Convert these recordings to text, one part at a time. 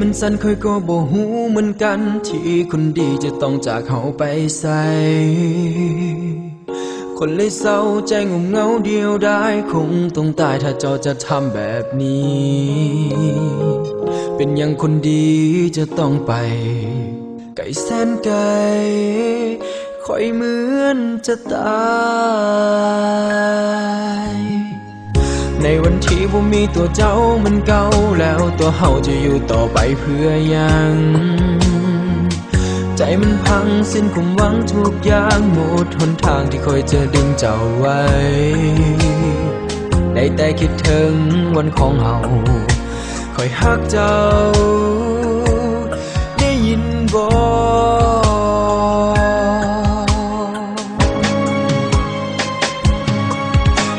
มันสั่นค่อยก็บ่ฮู้เหมือนกันที่คนดีจะต้องจากเขาไปใส่คนเลยเศร้าใจงมเงาเดียวได้คงต้องตายถ้าเจ้าจะทำแบบนี้เป็นอย่างคนดีจะต้องไปไกลแสนไกลคอยเหมือนจะตายในวันที่บ่มีตัวเจ้ามันเก่าแล้วตัวเฮาจะอยู่ต่อไปเพื่อยังใจมันพังสิ้นความหวังทุกอย่างหมดหนทางที่คอยจะดึงเจ้าไว้ได้แต่คิดถึงวันของเฮาคอยฮักเจ้าได้ยินบ่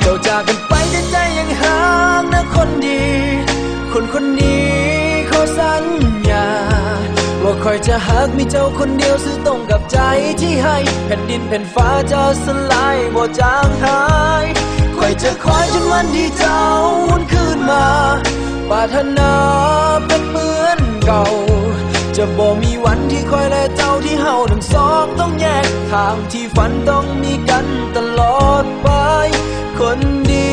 เจ้าจากกันไปแต่ใจยังห่างนะคนดีคนนี้ขอสัญญาว่าคอยจะหักมีเจ้าคนเดียวซื่อตรงกับใจที่ให้แผ่นดินแผ่นฟ้าจะสลายบ่จางหายคอยจะคอยจนวันที่เจ้าวนคืนมาปรารถนาเป็นเหมือนเก่าจะบ่มีวันที่คอยและเจ้าที่เฮาทั้งสองต้องแยกทางที่ฝันต้องมีกันตลอดไปคนดี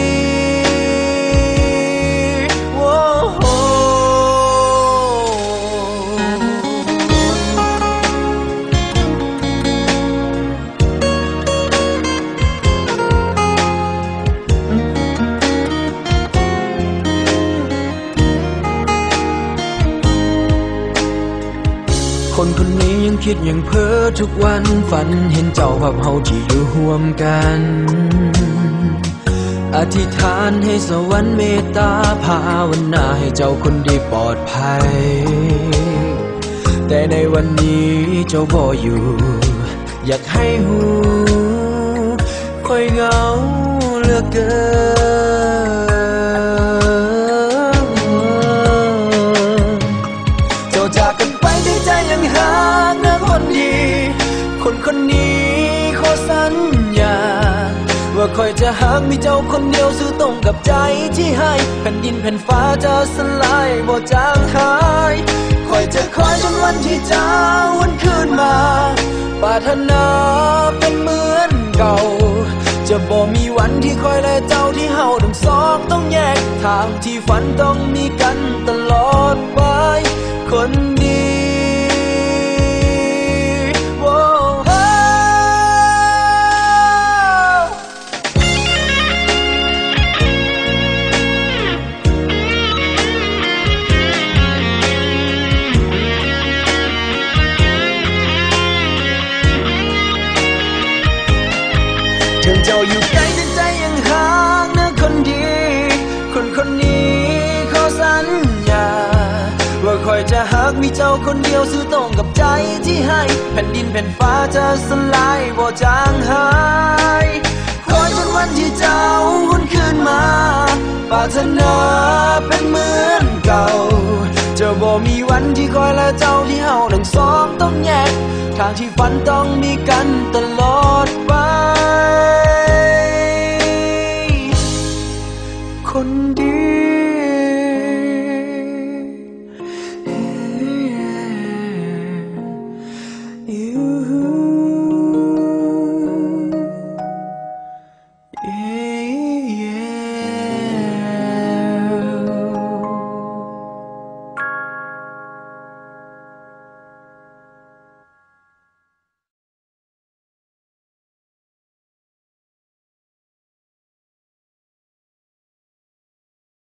คนนี้ยังคิดยังเพ้อทุกวันฝันเห็นเจ้าภาพเฮาที่อยู่ร่วมกันอธิษฐานให้สวรรค์เมตตาภาวนาให้เจ้าคนดีปลอดภัยแต่ในวันนี้เจ้าบ่อยู่อยากให้หูคอยเหงาเหลือเกินเจ้าจากกันไปด้วยใจยังห่างนะคนดีคนนี้ขอสัญญาว่าคอยจะหักมีเจ้าคนเดียวซื่อตรงกับใจที่ให้แผ่นดินแผ่นฟ้าจะสลายบ่จางหายคอยจะคอยจนวันที่เจ้าวนคืนมาปรารถนาเป็นเหมือนเก่าจะบ่มีวันที่คอยและเจ้าที่เฮาทั้งสองต้องแยกทางที่ฝันต้องมีกันตลอดไปคนดีถึงเจ้าอยู่ไกลแต่ใจยังห่างนะคนดีคนนี้ขอสัญญาว่าคอยจะหักมีเจ้าคนเดียวซื่อตรงกับใจที่ให้แผ่นดินแผ่นฟ้าจะสลายบ่จางหายคอยจนวันที่เจ้าวนคืนมาปรารถนาเป็นเหมือนเก่าจะบ่มีวันที่คอยและเจ้าที่เฮาทั้งสองต้องแยกทางที่ฝันต้องมีกันตลอด